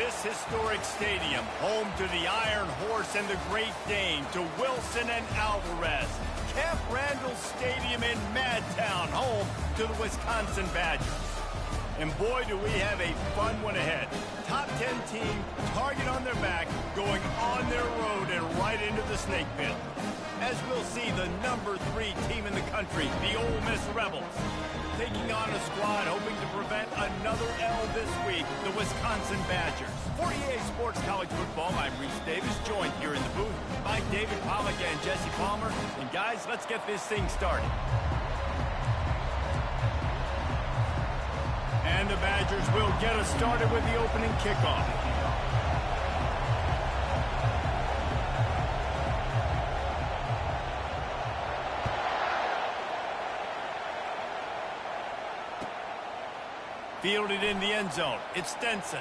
this historic stadium, home to the Iron Horse and the Great Dane, to Wilson and Alvarez. Camp Randall Stadium in Madtown, home to the Wisconsin Badgers. And boy, do we have a fun one ahead. Top 10 team, target on their back, going on their road and right into the snake pit. As we'll see, the number 3 team in the country, the Ole Miss Rebels, taking on a squad hoping to prevent another L this week, the Wisconsin Badgers. For EA Sports College Football, I'm Reese Davis, joined here in the booth by David Pollack and Jesse Palmer. And guys, let's get this thing started. And the Badgers will get us started with the opening kickoff. Fielded in the end zone. It's Stenson.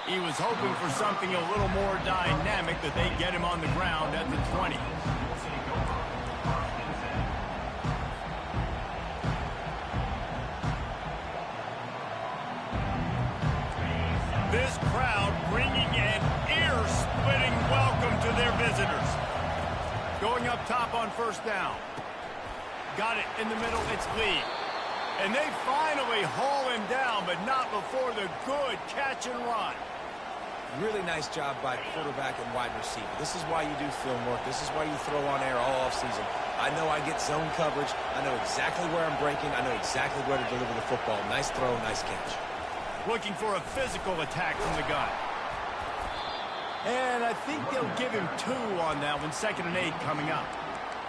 He was hoping for something a little more dynamic, that they get him on the ground at the 20. This crowd bringing an ear-splitting welcome to their visitors. Going up top on first down. Got it in the middle. It's Lee. And they finally haul him down, but not before the good catch and run. Really nice job by quarterback and wide receiver. This is why you do film work. This is why you throw on air all offseason. I know I get zone coverage. I know exactly where I'm breaking. I know exactly where to deliver the football. Nice throw, nice catch. Looking for a physical attack from the gun. And I think they'll give him 2 on that one. 2nd and 8 coming up.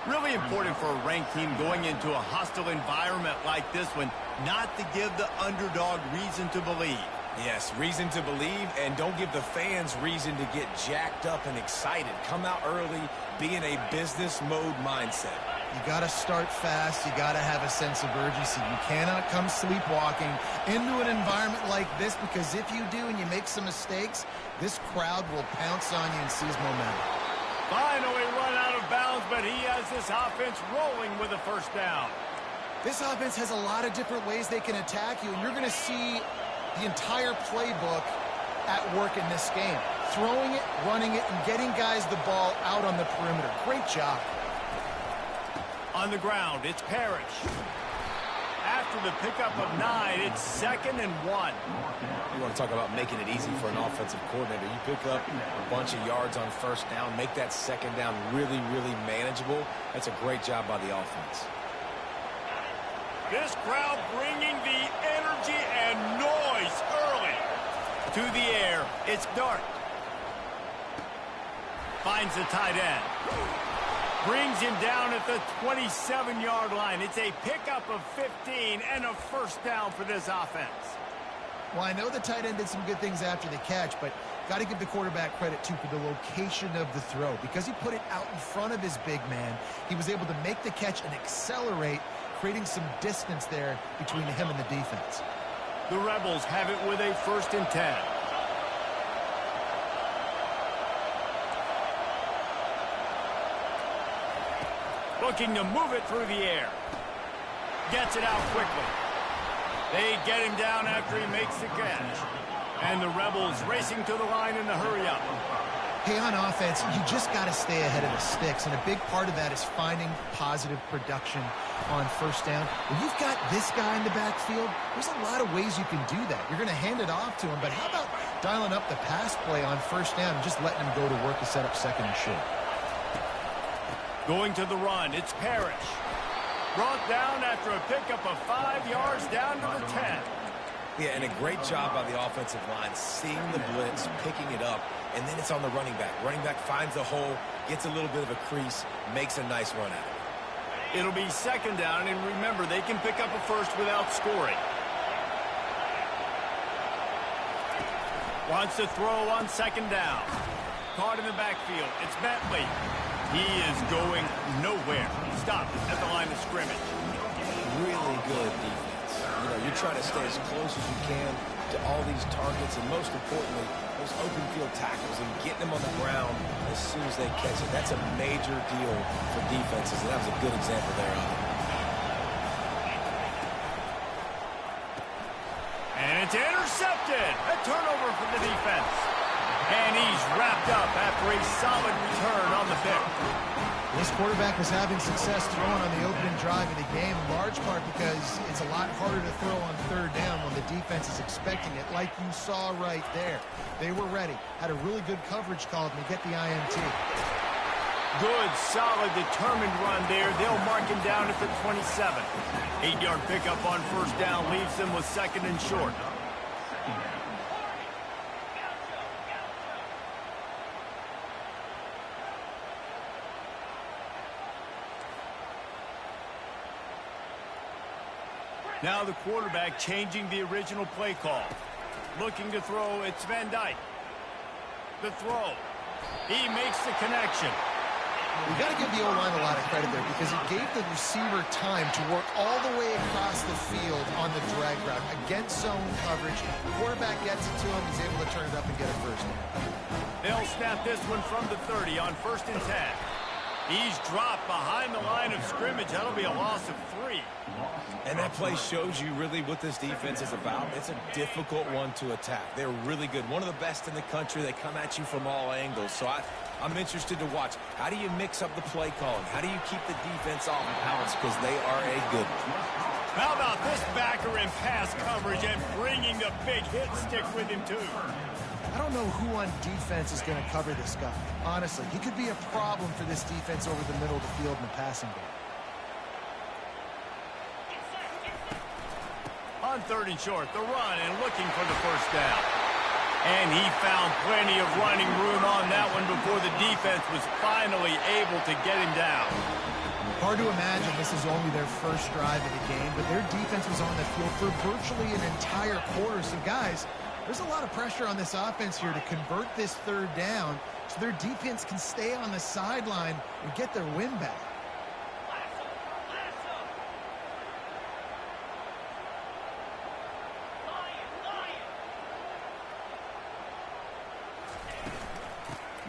Really important for a ranked team going into a hostile environment like this one, not to give the underdog reason to believe. Yes, reason to believe, and don't give the fans reason to get jacked up and excited. Come out early, be in a business mode mindset. You got to start fast. You got to have a sense of urgency. You cannot come sleepwalking into an environment like this, because if you do and you make some mistakes, this crowd will pounce on you and seize momentum. Finally run out of bounds, but he has this offense rolling with a first down. This offense has a lot of different ways they can attack you, and you're going to see the entire playbook at work in this game. Throwing it, running it, and getting guys the ball out on the perimeter. Great job. On the ground, it's Parrish. After the pickup of 9, it's 2nd and 1. You want to talk about making it easy for an offensive coordinator. You pick up a bunch of yards on first down, make that 2nd down really, really manageable. That's a great job by the offense. This crowd bringing the energy and noise early. To the air, it's Dart. Finds the tight end. Brings him down at the 27-yard line. It's a pickup of 15 and a first down for this offense. Well, I know the tight end did some good things after the catch, but got to give the quarterback credit, too, for the location of the throw. Because he put it out in front of his big man, he was able to make the catch and accelerate, creating some distance there between him and the defense. The Rebels have it with a 1st and 10. Looking to move it through the air. Gets it out quickly. They get him down after he makes the catch. And the Rebels racing to the line in the hurry-up. Hey, on offense, you just got to stay ahead of the sticks, and a big part of that is finding positive production on first down. When you've got this guy in the backfield, there's a lot of ways you can do that. You're going to hand it off to him, but how about dialing up the pass play on first down and just letting him go to work to set up 2nd and short? Going to the run, it's Parrish. Brought down after a pickup of 5 yards down to the 10. Yeah, and a great job by the offensive line, seeing the blitz, picking it up, and then it's on the running back. Running back finds a hole, gets a little bit of a crease, makes a nice run at it. It'll be 2nd down, and remember, they can pick up a first without scoring. Wants to throw on 2nd down. Caught in the backfield. It's Bentley. He is going nowhere. Stopped at the line of scrimmage. Really good defense. You know, you're trying to stay as close as you can to all these targets, and most importantly, those open field tackles and getting them on the ground as soon as they catch it. That's a major deal for defenses, and that was a good example there of it. And it's intercepted. intercepted. A turnover for the defense. And he's wrapped up after a solid return on the pick. This quarterback was having success throwing on the opening drive of the game, in large part because it's a lot harder to throw on third down when the defense is expecting it, like you saw right there. They were ready, had a really good coverage call to get the INT. Good, solid, determined run there. They'll mark him down at the 27. 8-yard pickup on first down leaves them with second and short. Now the quarterback changing the original play call. Looking to throw, it's Van Dyke. The throw. He makes the connection. We got to give the O-line a lot of credit there because it gave the receiver time to work all the way across the field on the drag route against zone coverage. The quarterback gets it to him. He's able to turn it up and get a first down. They'll snap this one from the 30 on 1st and 10. He's dropped behind the line of scrimmage. That'll be a loss of 3. And that play shows you really what this defense is about. It's a difficult one to attack. They're really good. One of the best in the country. They come at you from all angles. So I'm interested to watch. How do you mix up the play calling? How do you keep the defense off balance? Because they are a good one. How about this backer in pass coverage and bringing the big hit stick with him, too? I don't know who on defense is going to cover this guy. Honestly, he could be a problem for this defense over the middle of the field in the passing game. On 3rd and short, the run and looking for the first down. And he found plenty of running room on that one before the defense was finally able to get him down. Hard to imagine this is only their first drive of the game, but their defense was on the field for virtually an entire quarter. So, guys, there's a lot of pressure on this offense here to convert this third down so their defense can stay on the sideline and get their win back.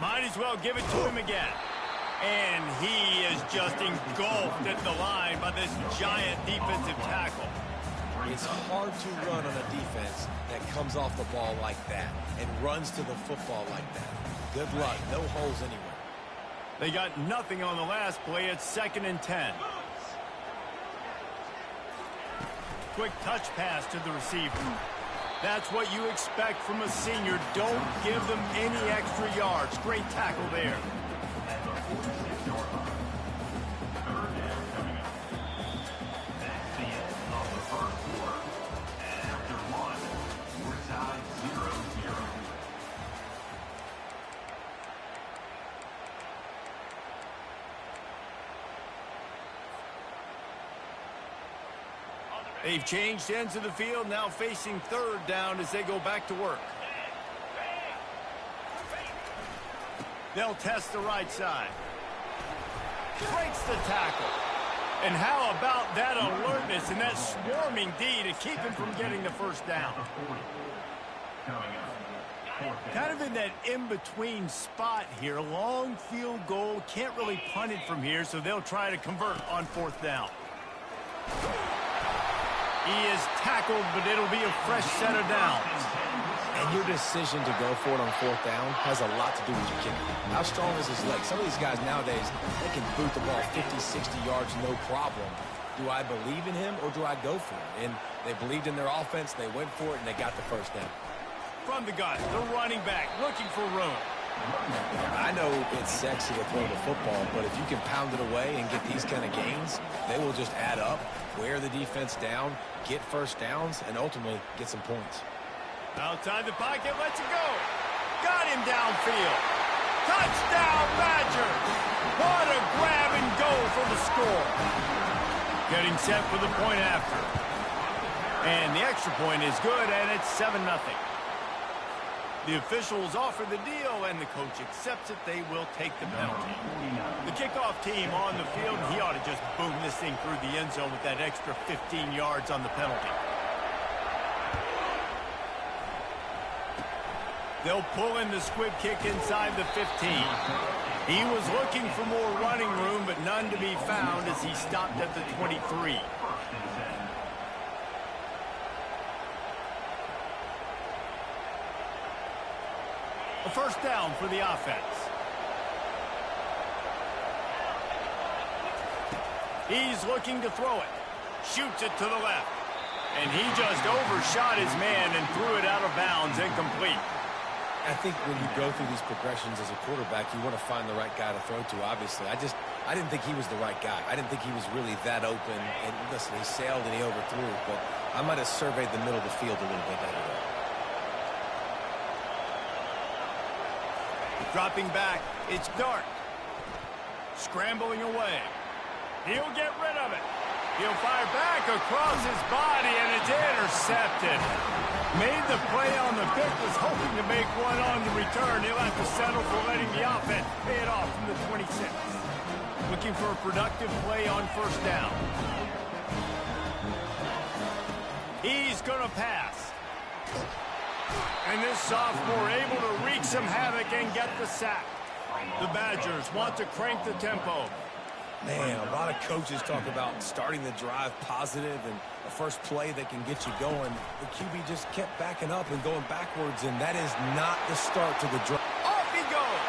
Might as well give it to him again. And he is just engulfed at the line by this giant defensive tackle. It's hard to run on a defense that comes off the ball like that and runs to the football like that. Good luck. No holes anywhere. They got nothing on the last play. It's 2nd and 10. Quick touch pass to the receiver. That's what you expect from a senior. Don't give them any extra yards. Great tackle there. They've changed ends of the field, now facing 3rd down as they go back to work. They'll test the right side. Breaks the tackle. And how about that alertness and that swarming D to keep him from getting the first down? Kind of in that in-between spot here. Long field goal. Can't really punt it from here, so they'll try to convert on 4th down. He is tackled, but it'll be a fresh set of downs. And your decision to go for it on 4th down has a lot to do with your kicker. How strong is his leg? Some of these guys nowadays, they can boot the ball 50, 60 yards, no problem. Do I believe in him or do I go for it? And they believed in their offense, they went for it, and they got the first down. From the gun, the running back looking for room. I know it's sexy to throw the football, but if you can pound it away and get these kind of gains, they will just add up, wear the defense down, get first downs, and ultimately get some points. Outside the pocket, lets it go. Got him downfield. Touchdown, Badgers! What a grab and go for the score. Getting set for the point after. And the extra point is good, and it's 7-0. The officials offer the deal, and the coach accepts it. They will take the penalty. The kickoff team on the field, he ought to just boom this thing through the end zone with that extra 15 yards on the penalty. They'll pull in the squib kick inside the 15. He was looking for more running room, but none to be found as he stopped at the 23. A first down for the offense. He's looking to throw it. Shoots it to the left. And he just overshot his man and threw it out of bounds, incomplete. I think when you go through these progressions as a quarterback, you want to find the right guy to throw to, obviously. I didn't think he was the right guy. I didn't think he was really that open. And listen, he sailed and he overthrew, but I might have surveyed the middle of the field a little bit better there. Dropping back, it's Dart. Scrambling away. He'll get rid of it. He'll fire back across his body, and it's intercepted. Made the play on the pick, was hoping to make one on the return. He'll have to settle for letting the offense pay it off from the 26. Looking for a productive play on first down. He's going to pass. And this sophomore able to wreak some havoc and get the sack. The Badgers want to crank the tempo. Man, a lot of coaches talk about starting the drive positive and the first play that can get you going. The QB just kept backing up and going backwards, and that is not the start to the drive. Off he goes.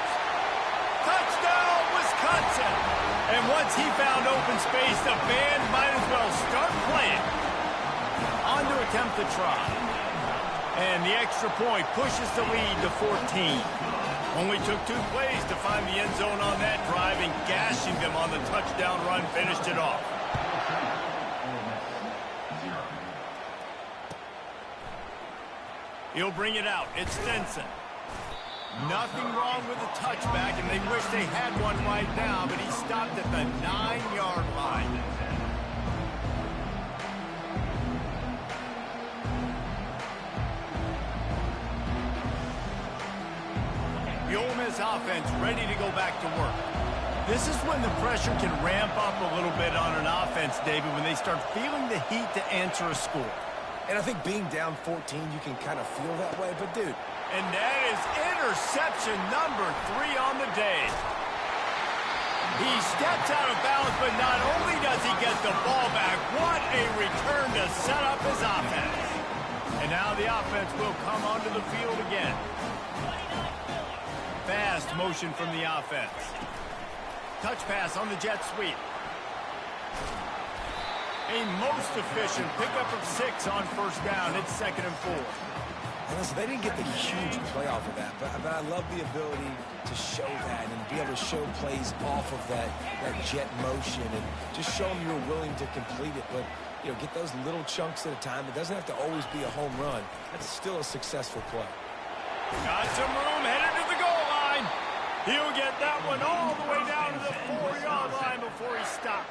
Touchdown, Wisconsin. And once he found open space, the band might as well start playing. On to attempt the try. And the extra point pushes the lead to 14. Only took 2 plays to find the end zone on that drive, and gashing them on the touchdown run finished it off. He'll bring it out. It's Stinson. Nothing wrong with the touchback, and they wish they had one right now, but he stopped at the 9-yard line. The Ole Miss offense ready to go back to work. This is when the pressure can ramp up a little bit on an offense, David, when they start feeling the heat to answer a score. And I think being down 14, you can kind of feel that way, but dude. And that is interception number 3 on the day. He steps out of bounds, but not only does he get the ball back, what a return to set up his offense. And now the offense will come onto the field again. Fast motion from the offense. Touch pass on the jet sweep. A most efficient pickup of 6 on first down. It's 2nd and 4. Listen, they didn't get the huge play off of that, but I love the ability to show that and be able to show plays off of that jet motion and just show them you're willing to complete it. But, you know, get those little chunks at a time. It doesn't have to always be a home run. That's still a successful play. Got some room headed to the goal line. He'll get that one all the way down to the 4-yard line before he stopped.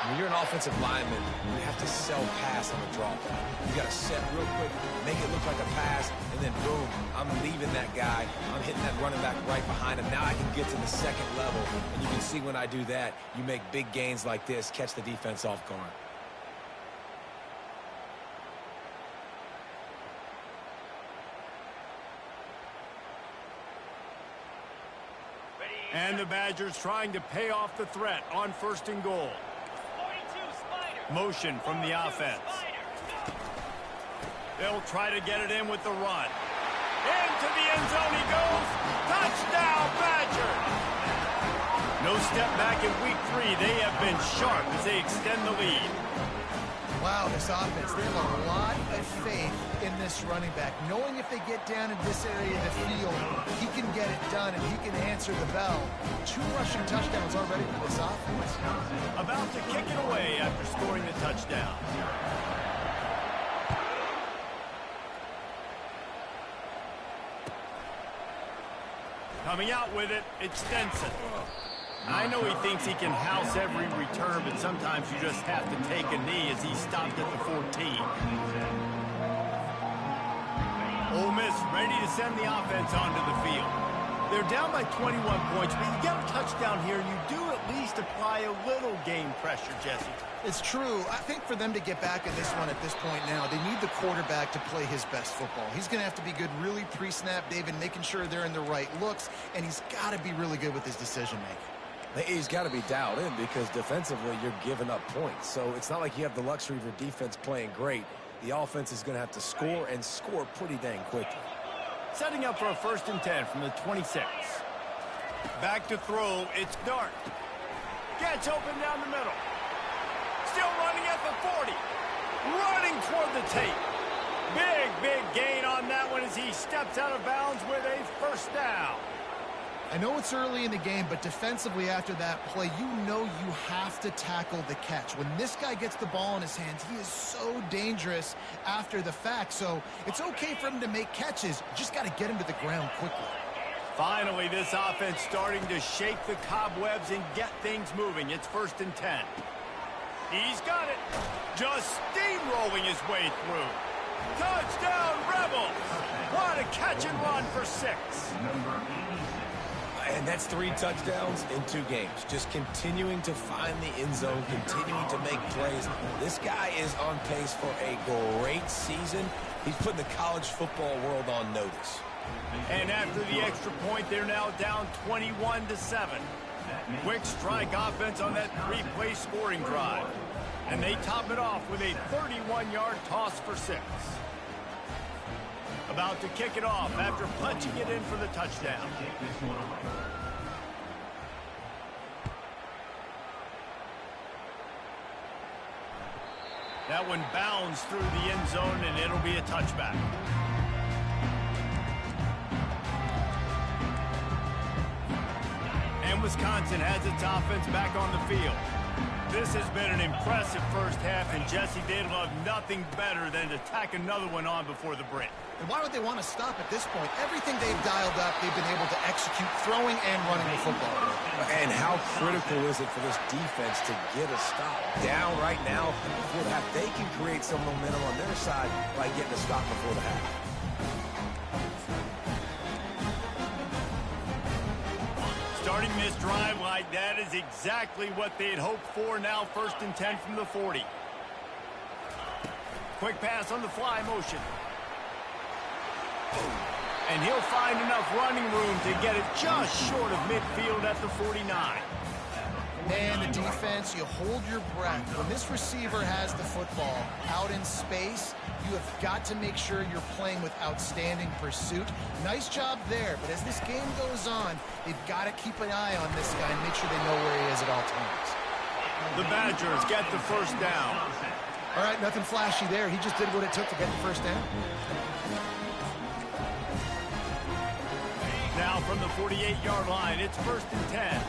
When you're an offensive lineman, you have to sell pass on the drop back. You got to set real quick, make it look like a pass, and then boom, I'm leaving that guy. I'm hitting that running back right behind him. Now I can get to the second level, and you can see when I do that, you make big gains like this, catch the defense off guard. And the Badgers trying to pay off the threat on 1st and goal. Motion from the offense. They'll try to get it in with the run. Into the end zone he goes. Touchdown, Badgers! No step back in week 3. They have been sharp as they extend the lead. Wow, this offense, they have a lot of faith in this running back. Knowing if they get down in this area of the field, he can get it done and he can answer the bell. 2 rushing touchdowns already for this offense. About to kick it away after scoring the touchdown. Coming out with it, it's Stinson. I know he thinks he can house every return, but sometimes you just have to take a knee as he stopped at the 14. Ole Miss ready to send the offense onto the field. They're down by 21 points, but you get a touchdown here, you do at least apply a little game pressure, Jesse. It's true. I think for them to get back in this one at this point now, they need the quarterback to play his best football. He's going to have to be good really pre-snap, David, making sure they're in the right looks, and he's got to be really good with his decision-making. He's got to be dialed in because defensively you're giving up points. So it's not like you have the luxury of your defense playing great. The offense is going to have to score and score pretty dang quickly. Setting up for a 1st and 10 from the 26. Back to throw, it's Dart. Gets open down the middle. Still running at the 40. Running toward the tape. Big gain on that one as he steps out of bounds with a 1st down. I know it's early in the game, but defensively after that play, you know you have to tackle the catch. When this guy gets the ball in his hands, he is so dangerous after the fact. So it's okay for him to make catches. You just got to get him to the ground quickly. Finally, this offense starting to shake the cobwebs and get things moving. It's 1st and 10. He's got it. Just steamrolling his way through. Touchdown, Rebels! What a catch and run for 6. And that's 3 touchdowns in 2 games. Just continuing to find the end zone, continuing to make plays. This guy is on pace for a great season. He's putting the college football world on notice. And after the extra point, they're now down 21-7. Quick strike offense on that 3-play scoring drive. And they top it off with a 31-yard toss for 6. About to kick it off after punching it in for the touchdown. That one bounds through the end zone, and it'll be a touchback. And Wisconsin has its offense back on the field. This has been an impressive 1st half, and Jesse, they'd love nothing better than to tack another one on before the break. And why would they want to stop at this point? Everything they've dialed up, they've been able to execute throwing and running the football. And how critical is it for this defense to get a stop? Down right now before the half. They can create some momentum on their side by getting a stop before the half. Starting this drive like that is exactly what they had hoped for. Now 1st and 10 from the 40. Quick pass on the fly motion. And he'll find enough running room to get it just short of midfield at the 49. Man, the defense, you hold your breath. When this receiver has the football out in space, you have got to make sure you're playing with outstanding pursuit. Nice job there, but as this game goes on, they've got to keep an eye on this guy and make sure they know where he is at all times. The Badgers get the 1st down. All right, nothing flashy there. He just did what it took to get the 1st down. Now from the 48-yard line, it's 1st and 10.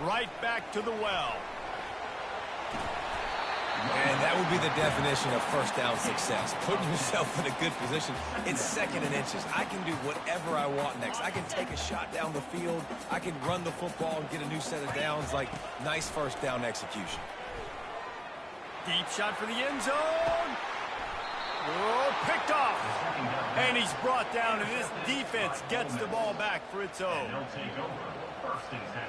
Right back to the well. And that would be the definition of 1st down success. Putting yourself in a good position. It's 2nd and inches. I can do whatever I want next. I can take a shot down the field. I can run the football and get a new set of downs. Like, nice 1st down execution. Deep shot for the end zone. Oh, picked off. And he's brought down, and this defense gets the ball back for its own. They'll take over 1st and 10.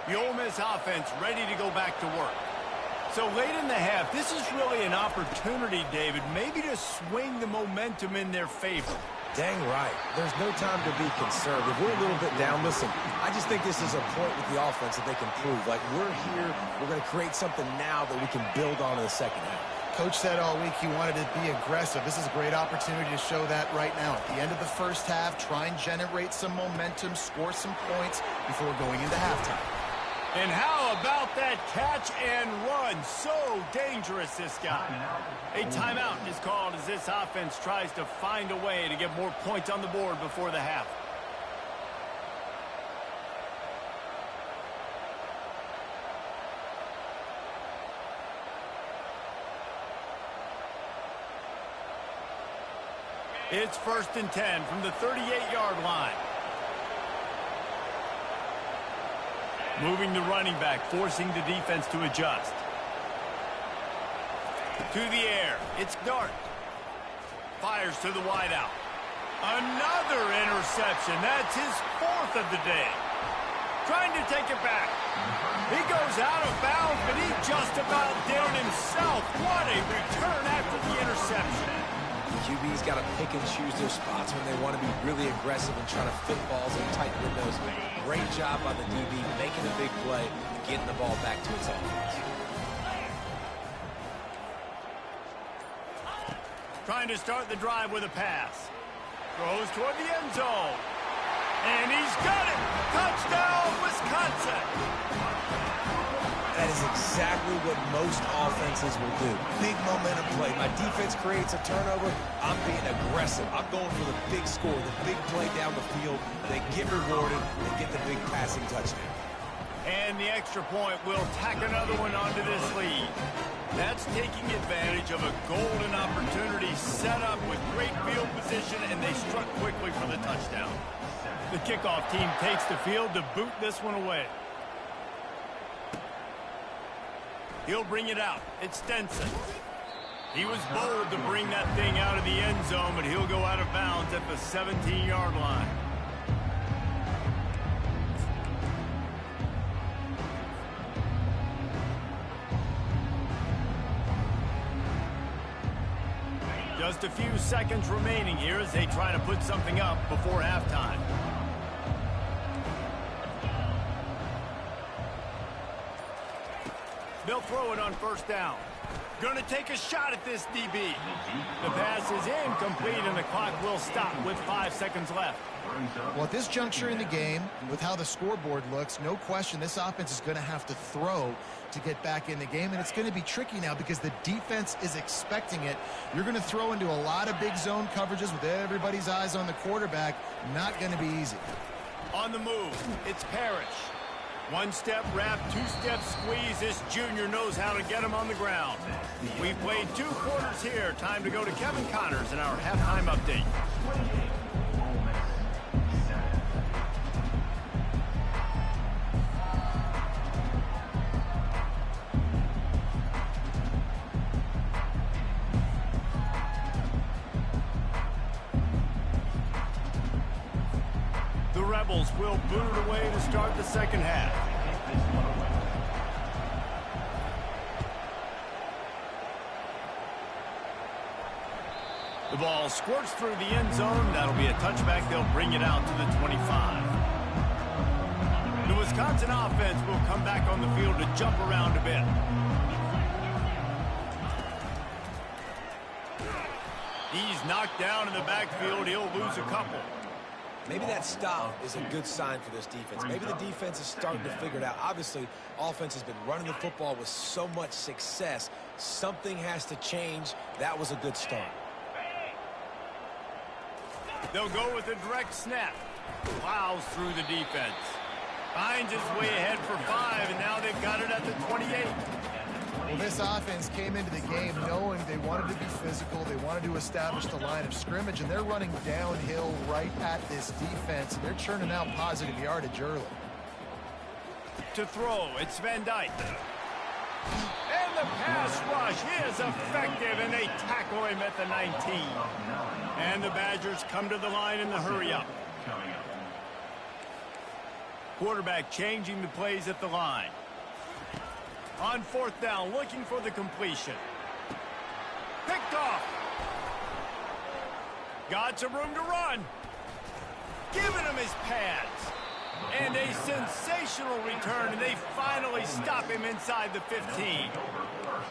The Ole Miss offense ready to go back to work. So late in the half, this is really an opportunity, David, maybe to swing the momentum in their favor. Dang right. There's no time to be conservative. We're a little bit down. Listen, I just think this is a point with the offense that they can prove. Like, we're here, we're going to create something now that we can build on in the 2nd half. Coach said all week he wanted to be aggressive. This is a great opportunity to show that right now. At the end of the 1st half, try and generate some momentum, score some points before going into halftime. And how about that catch and run? So dangerous, this guy. A timeout is called as this offense tries to find a way to get more points on the board before the half. It's 1st and 10 from the 38-yard line. Moving the running back, forcing the defense to adjust. To the air, it's Dart. Fires to the wideout. Another interception. That's his 4th of the day. Trying to take it back. He goes out of bounds, but he just about did it himself. What a return after the interception. QB's got to pick and choose their spots when they want to be really aggressive and try to fit balls in tight windows. Great job by the DB making a big play, getting the ball back to its offense. Trying to start the drive with a pass. Throws toward the end zone. And he's got it! Touchdown, Wisconsin! That is exactly what most offenses will do. Big momentum play. My defense creates a turnover. I'm being aggressive. I'm going for the big score, the big play down the field. They get rewarded. They get the big passing touchdown. And the extra point will tack another one onto this lead. That's taking advantage of a golden opportunity set up with great field position, and they struck quickly for the touchdown. The kickoff team takes the field to boot this one away. He'll bring it out. It's Stenson. He was bold to bring that thing out of the end zone, but he'll go out of bounds at the 17-yard line. Just a few seconds remaining here as they try to put something up before halftime. They'll throw it on first down. Going to take a shot at this DB. The pass is incomplete, and the clock will stop with 5 seconds left. Well, at this juncture in the game, with how the scoreboard looks, no question this offense is going to have to throw to get back in the game, and it's going to be tricky now because the defense is expecting it. You're going to throw into a lot of big zone coverages with everybody's eyes on the quarterback. Not going to be easy. On the move, it's Parrish. One-step wrap, two-step squeeze. This junior knows how to get him on the ground. We played 2 quarters here. Time to go to Kevin Connors in our halftime update. The Rebels will boot it away to start the second half. The ball squirts through the end zone. That'll be a touchback. They'll bring it out to the 25. The Wisconsin offense will come back on the field to jump around a bit. He's knocked down in the backfield. He'll lose a couple. Maybe that stop is a good sign for this defense. Maybe the defense is starting to figure it out. Obviously, offense has been running the football with so much success. Something has to change. That was a good start. They'll go with a direct snap. Plows through the defense. Finds his way ahead for 5, and now they've got it at the 28. Well, this offense came into the game knowing they wanted to be physical. They wanted to establish the line of scrimmage, and they're running downhill right at this defense. They're churning out positive yardage early. To throw, it's Van Dyke. And the pass rush is effective, and they tackle him at the 19. And the Badgers come to the line in the hurry-up. Quarterback changing the plays at the line. On fourth down, looking for the completion. Picked off. Got some room to run. Giving him his pads. And a sensational return, and they finally stop him inside the 15.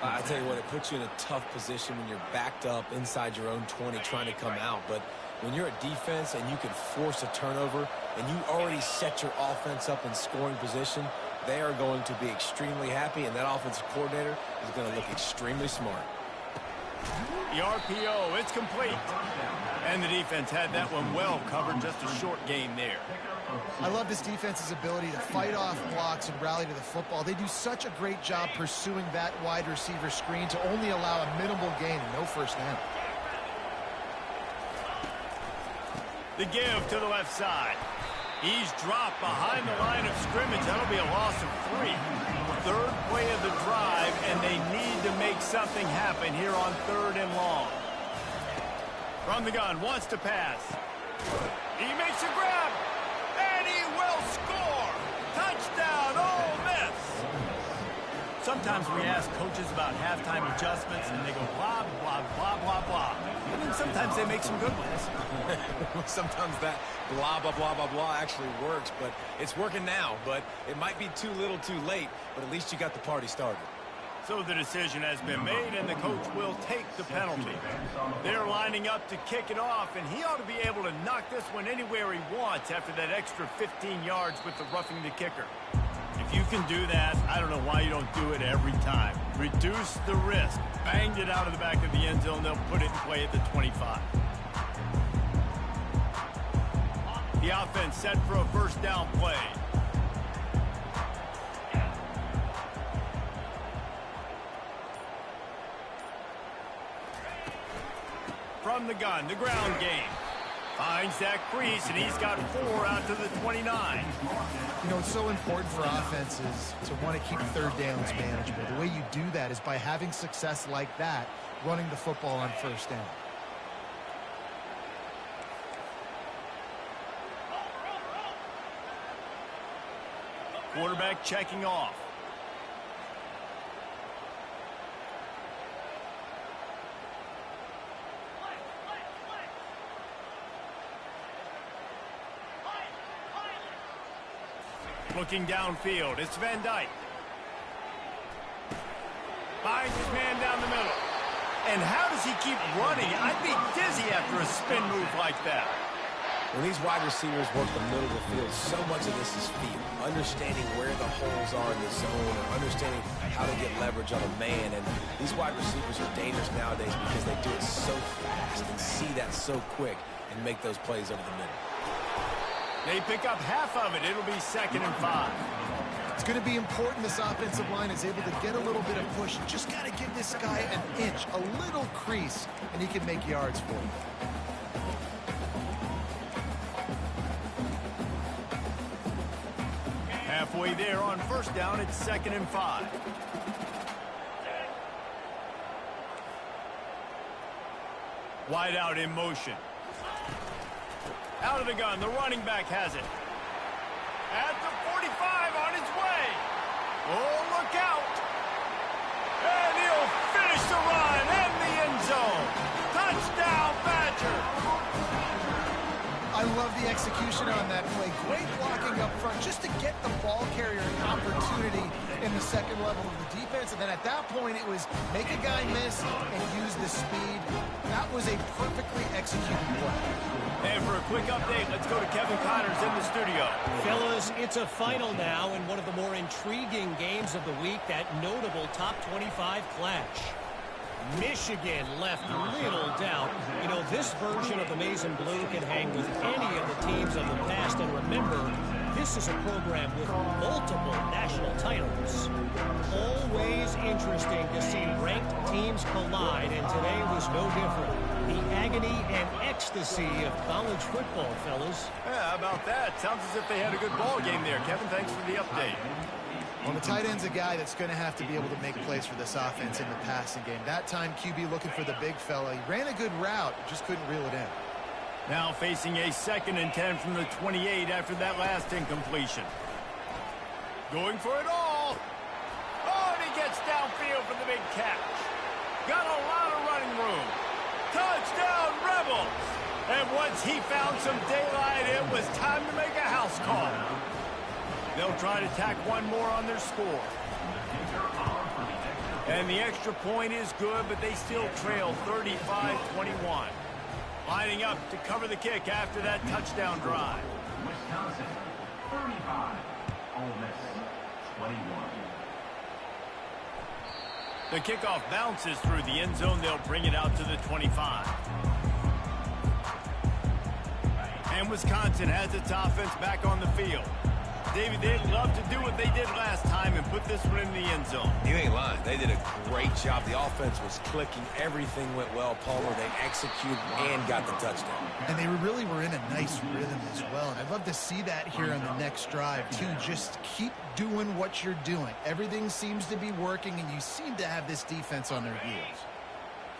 I tell you what, it puts you in a tough position when you're backed up inside your own 20 trying to come out. But when you're a defense and you can force a turnover and you already set your offense up in scoring position, they are going to be extremely happy, and that offensive coordinator is going to look extremely smart. The RPO, it's complete. And the defense had that one well covered, just a short gain there. I love this defense's ability to fight off blocks and rally to the football. They do such a great job pursuing that wide receiver screen to only allow a minimal gain and no first down. The give to the left side. He's dropped behind the line of scrimmage. That'll be a loss of 3. Third play of the drive, and they need to make something happen here on 3rd and long. From the gun, wants to pass. He makes a grab, and he will score. Touchdown, Ole Miss. sometimes we ask coaches about halftime adjustments, and they go blah, blah, blah, blah, blah. And then sometimes they make some good ones. Sometimes that blah, blah, blah, blah, blah actually works, but it's working now. But it might be too little too late, but at least you got the party started. So the decision has been made, and the coach will take the penalty. They're lining up to kick it off, and he ought to be able to knock this one anywhere he wants after that extra 15 yards with the roughing the kicker. If you can do that, I don't know why you don't do it every time. Reduce the risk. Banged it out of the back of the end zone. They'll put it in play at the 25. The offense set for a first down play. From the gun, the ground game. Finds that crease, and he's got 4 out to the 29. You know, it's so important for offenses to want to keep third downs manageable. The way you do that is by having success like that, running the football on first down. Quarterback checking off. Looking downfield, it's Van Dyke. Finds his man down the middle. And how does he keep running? I'd be dizzy after a spin move like that. When these wide receivers work the middle of the field, so much of this is feel. Understanding where the holes are in the zone, or understanding how to get leverage on a man. And these wide receivers are dangerous nowadays because they do it so fast and see that so quick and make those plays over the middle. They pick up half of it. It'll be 2nd and 5. It's going to be important this offensive line is able to get a little bit of push. Just got to give this guy an inch, a little crease, and he can make yards for him. Halfway there on first down, it's 2nd and 5. Wide out in motion. Out of the gun, the running back has it. At the 45, on his way. Oh, look out. And he'll finish the run in the end zone. Touchdown, Badger. I love the execution on that play. Great blocking up front just to get the ball carrier an opportunity in the second level of the defense. And then at that point, it was make a guy miss and use the speed. That was a perfectly executed play. And for a quick update, let's go to Kevin Connors in the studio. Fellas, it's a final now in one of the more intriguing games of the week, that notable top 25 clash. Michigan left little doubt. You know, this version of the Maize and Blue can hang with any of the teams of the past. And remember, this is a program with multiple national titles. Always interesting to see ranked teams collide, and today was no different. The agony and ecstasy of college football, fellas. Yeah, how about that? Sounds as if they had a good ball game there. Kevin, thanks for the update. Well, the tight end's a guy that's going to have to be able to make plays for this offense in the passing game. That time, QB looking for the big fella. He ran a good route, just couldn't reel it in. Now facing a 2nd and 10 from the 28 after that last incompletion. Going for it all. Oh, and he gets downfield for the big catch. Got a lot of running room. Touchdown, Rebels. And once he found some daylight, it was time to make a house call. They'll try to tack one more on their score. And the extra point is good, but they still trail 35-21. Lining up to cover the kick after that touchdown drive. Wisconsin, 35. Ole Miss, 21. The kickoff bounces through the end zone. They'll bring it out to the 25. And Wisconsin has its offense back on the field. David, they'd love to do what they did last time and put this one in the end zone. You ain't lying. They did a great job. The offense was clicking. Everything went well, Palmer. They executed and got the touchdown. And they really were in a nice rhythm as well. And I'd love to see that here on the next drive, too. Just keep doing what you're doing. Everything seems to be working, and you seem to have this defense on their heels.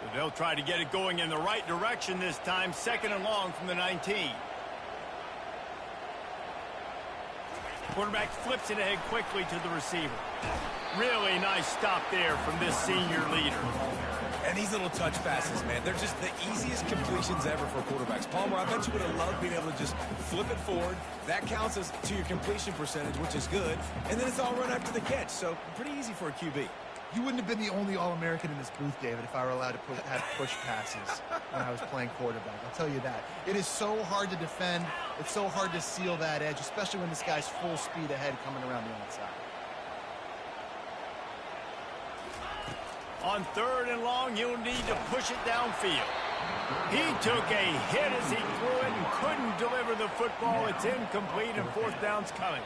So they'll try to get it going in the right direction this time. 2nd and long from the 19. Quarterback flips it ahead quickly to the receiver. Really nice stop there from this senior leader. And these little touch passes, man, they're just the easiest completions ever for quarterbacks. Palmer, I bet you would have loved being able to just flip it forward. That counts as to your completion percentage, which is good. And then it's all run after the catch, so pretty easy for a QB. You wouldn't have been the only All-American in this booth, David, if I were allowed to have push passes when I was playing quarterback. I'll tell you that. It is so hard to defend. It's so hard to seal that edge, especially when this guy's full speed ahead coming around the outside. On 3rd and long, you'll need to push it downfield. He took a hit as he threw it and couldn't deliver the football. It's incomplete, and 4th down's coming.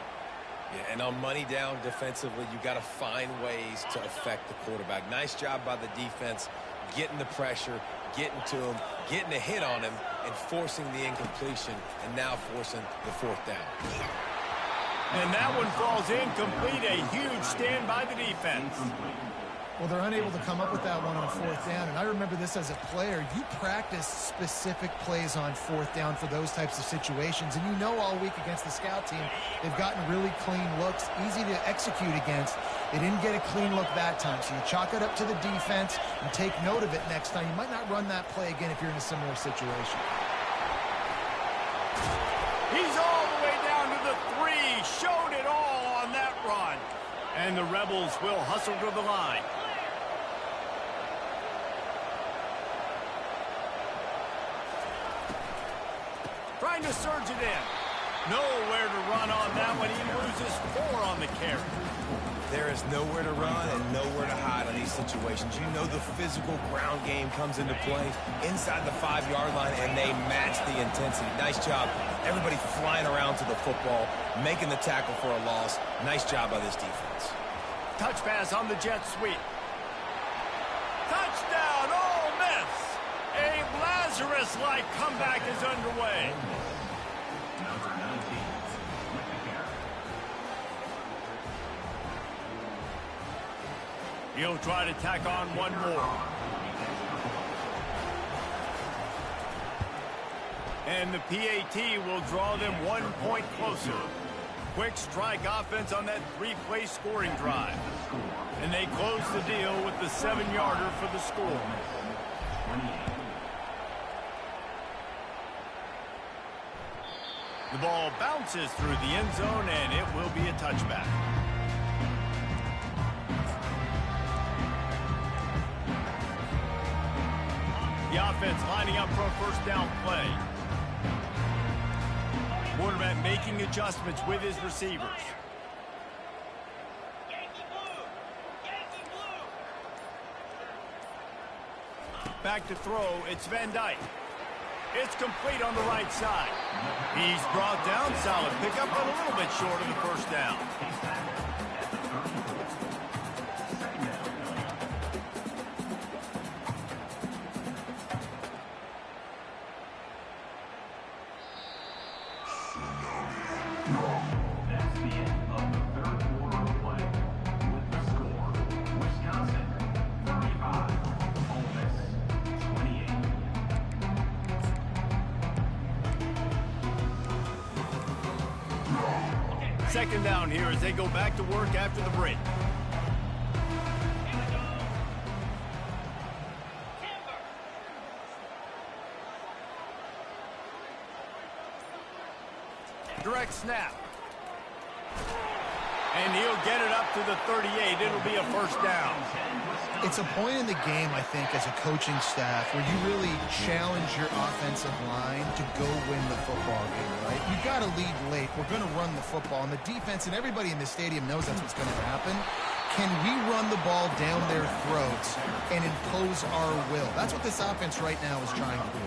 Yeah, and on money down defensively, you got to find ways to affect the quarterback. Nice job by the defense, getting the pressure, getting to him, getting a hit on him, and forcing the incompletion, and now forcing the 4th down. And that one falls incomplete. A huge stand by the defense. Well, they're unable to come up with that one on 4th down, and I remember this as a player. You practice specific plays on 4th down for those types of situations, and you know all week against the scout team, they've gotten really clean looks, easy to execute against. They didn't get a clean look that time, so you chalk it up to the defense and take note of it next time. You might not run that play again if you're in a similar situation. He's all the way down to the 3, showed it all on that run. And the Rebels will hustle to the line. Trying to surge it in. Nowhere to run on that one. He loses 4 on the carry. There is nowhere to run and nowhere to hide on these situations. You know the physical ground game comes into play inside the 5-yard line, and they match the intensity. Nice job. Everybody flying around to the football, making the tackle for a loss. Nice job by this defense. Touch pass on the jet sweep. Touchdown, Ole Miss. A Lazarus-like comeback is underway. Number 19 with the carry. He'll try to tack on one more. And the PAT will draw them 1 point closer. Quick strike offense on that 3-play scoring drive. And they close the deal with the 7-yarder for the score. The ball bounces through the end zone, and it will be a touchback. The offense lining up for a 1st down play. Quarterback making adjustments with his receivers. Back to throw, it's Van Dyke. It's complete on the right side. He's brought down, solid pickup, but a little bit short of the 1st down. That's the end of the 3rd quarter of play. With the score, Wisconsin 35, Ole Miss 28. 2nd down here as they go back to work after the break. Direct snap. And he'll get it up to the 38. It'll be a 1st down. It's a point in the game, I think, as a coaching staff where you really challenge your offensive line to go win the football game, right? You've got to lead late. We're going to run the football. And the defense and everybody in the stadium knows that's what's going to happen. Can we run the ball down their throats and impose our will? That's what this offense right now is trying to do.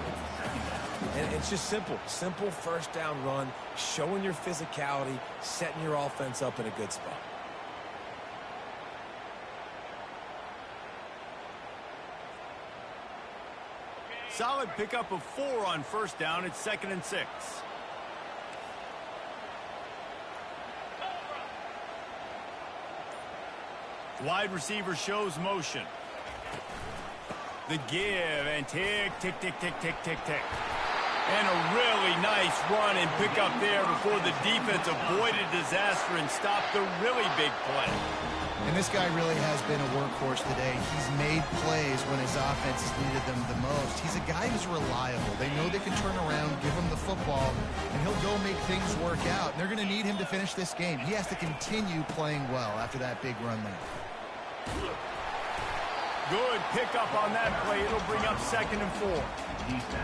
And it's just simple 1st down run, showing your physicality, setting your offense up in a good spot. Solid pickup of 4 on 1st down. It's 2nd and 6. Wide receiver shows motion. The give and tick, tick, tick, tick, tick, tick, tick. And a really nice run and pick up there before the defense avoided disaster and stopped the really big play. And this guy really has been a workhorse today. He's made plays when his offense has needed them the most. He's a guy who's reliable. They know they can turn around, give him the football, and he'll go make things work out. And they're going to need him to finish this game. He has to continue playing well after that big run there. Good pickup on that play. It'll bring up 2nd and 4.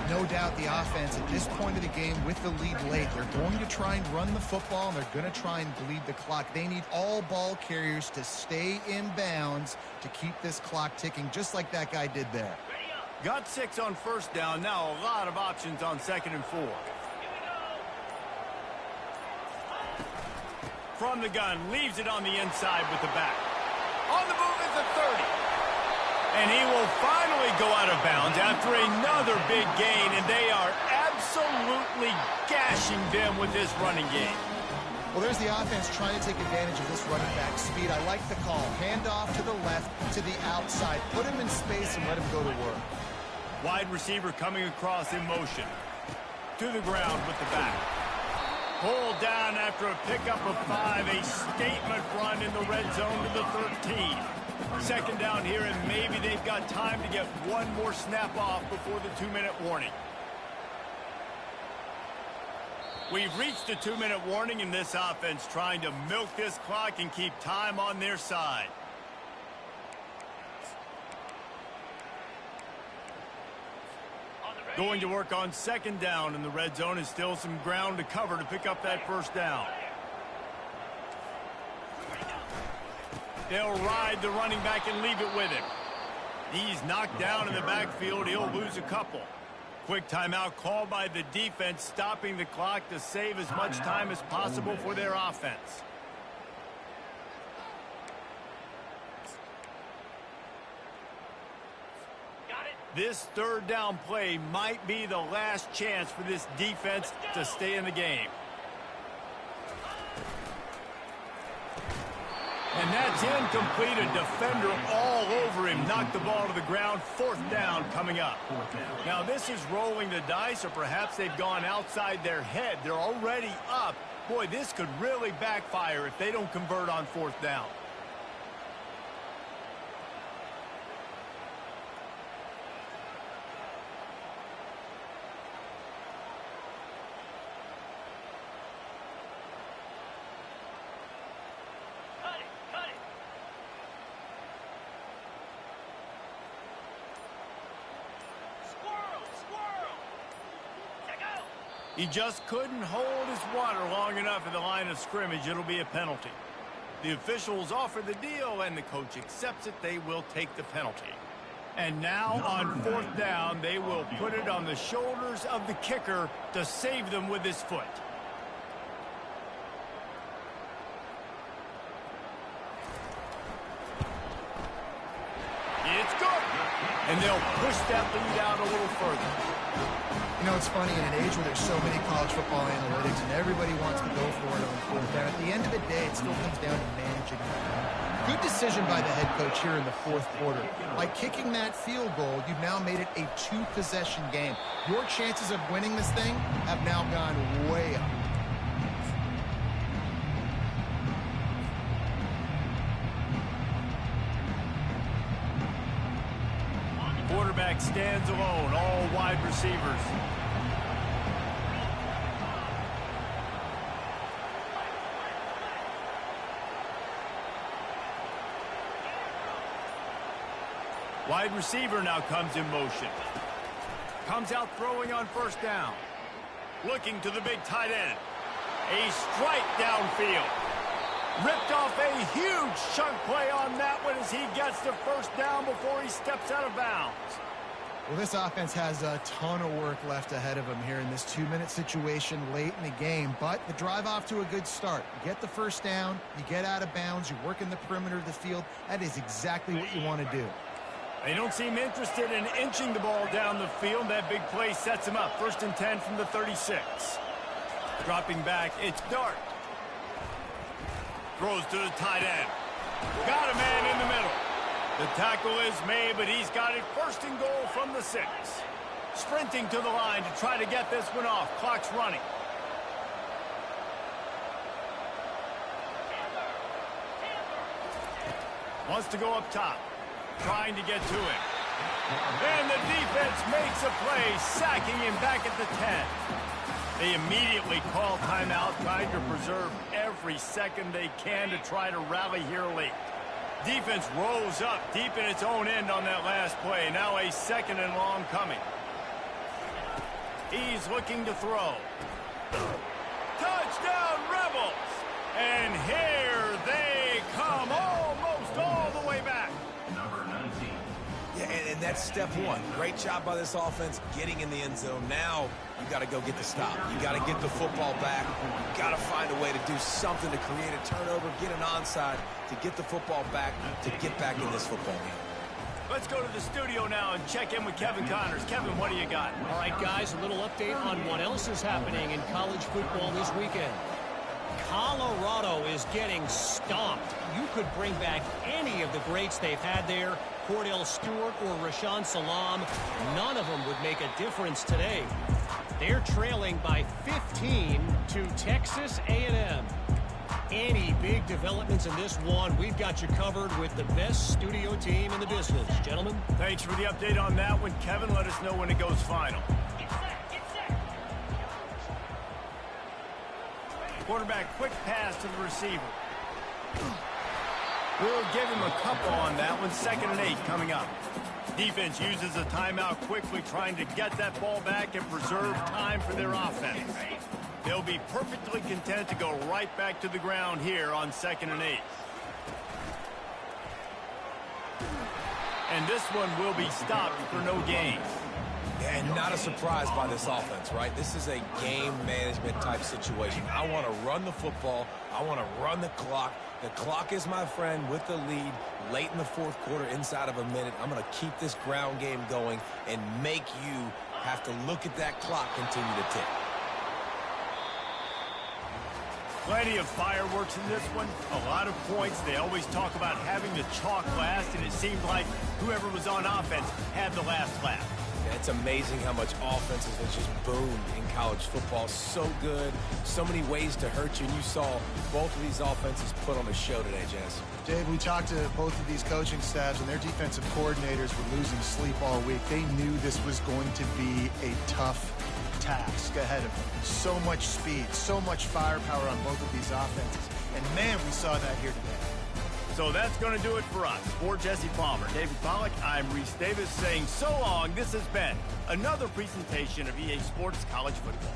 No doubt the offense at this point of the game with the lead late, they're going to try and run the football, and they're going to try and bleed the clock. They need all ball carriers to stay in bounds to keep this clock ticking, just like that guy did there. Got 6 on 1st down. Now a lot of options on 2nd and 4. From the gun, leaves it on the inside with the back. On the move is the 30. And he will finally go out of bounds after another big gain, and they are absolutely gashing them with this running game. Well, there's the offense trying to take advantage of this running back speed. I like the call. Hand off to the left, to the outside. Put him in space and let him go to work. Wide receiver coming across in motion. To the ground with the back. Pulled down after a pickup of 5. A statement run in the red zone to the 13. 2nd down here, and maybe they've got time to get one more snap off before the 2-minute warning. We've reached the 2-minute warning, and this offense trying to milk this clock and keep time on their side. Going to work on 2nd down in the red zone, and still some ground to cover to pick up that 1st down. They'll ride the running back and leave it with him. He's knocked down in the backfield. He'll lose a couple. Quick timeout called by the defense, stopping the clock to save as much time as possible for their offense. This 3rd down play might be the last chance for this defense to stay in the game. And that's incomplete. A defender all over him. Knocked the ball to the ground. 4th down coming up. Now this is rolling the dice, or perhaps they've gone outside their head. They're already up. Boy, this could really backfire if they don't convert on 4th down. He just couldn't hold his water long enough at the line of scrimmage. It'll be a penalty. The officials offer the deal, and the coach accepts it. They will take the penalty. And now on 4th down, they will put it on the shoulders of the kicker to save them with his foot. It's good. And they'll push that lead out a little further. You know, it's funny, in an age where there's so many college football analytics and everybody wants to go for it on 4th down, at the end of the day, it still comes down to managing. Good decision by the head coach here in the 4th quarter. By kicking that field goal, you've now made it a 2-possession game. Your chances of winning this thing have now gone way up. Quarterback stands alone, all wide receivers. Wide receiver now comes in motion. Comes out throwing on 1st down. Looking to the big tight end. A strike downfield. Ripped off a huge chunk play on that one as he gets to 1st down before he steps out of bounds. Well, this offense has a ton of work left ahead of them here in this 2-minute situation late in the game, but the drive off to a good start. You get the 1st down, you get out of bounds, you work in the perimeter of the field. That is exactly what you want to do. They don't seem interested in inching the ball down the field. That big play sets him up. 1st and 10 from the 36. Dropping back, it's Dart. Throws to the tight end. Got a man in the middle. The tackle is made, but he's got it 1st and goal from the 6. sprinting to the line to try to get this one off. Clock's running. Wants to go up top, trying to get to him. And the defense makes a play, sacking him back at the 10. They immediately call timeout, trying to preserve every second they can to try to rally here late. Defense rose up deep in its own end on that last play. Now a second and long coming. He's looking to throw. Touchdown, Rebels! And here they come, almost all the way back. Number 19. Yeah, and that's step one. Great job by this offense getting in the end zone. Now you got to go get the stop. You got to get the football back. You got to find a way to do something to create a turnover, get an onside, to get the football back, to get back in this football game. Let's go to the studio now and check in with Kevin Connors. Kevin, what do you got? All right, guys, a little update on what else is happening in college football this weekend. Colorado is getting stomped. You could bring back any of the greats they've had there, Cordell Stewart or Rashaan Salam. None of them would make a difference today. They're trailing by 15 to Texas A&M. Any big developments in this one, we've got you covered with the best studio team in the business. Gentlemen. Thanks for the update on that one. Kevin, let us know when it goes final. Quarterback, quick pass to the receiver. We'll give him a couple on that one. 2nd and 8 coming up. Defense uses a timeout quickly, trying to get that ball back and preserve time for their offense. They'll be perfectly content to go right back to the ground here on 2nd and 8. And this one will be stopped for no gain. And not a surprise by this offense, right? This is a game management type situation. I want to run the football. I want to run the clock. The clock is my friend with the lead late in the 4th quarter, inside of a minute. I'm going to keep this ground game going and make you have to look at that clock continue to tick. Plenty of fireworks in this one. A lot of points. They always talk about having the chalk last, and it seemed like whoever was on offense had the last laugh. And it's amazing how much offenses have just boomed in college football. So good, so many ways to hurt you. And you saw both of these offenses put on a show today, Jess. Dave, we talked to both of these coaching staffs, and their defensive coordinators were losing sleep all week. They knew this was going to be a tough task ahead of them. So much speed, so much firepower on both of these offenses. And, man, we saw that here today. So that's going to do it for us. For Jesse Palmer, David Pollack, I'm Reese Davis saying so long. This has been another presentation of EA Sports College Football.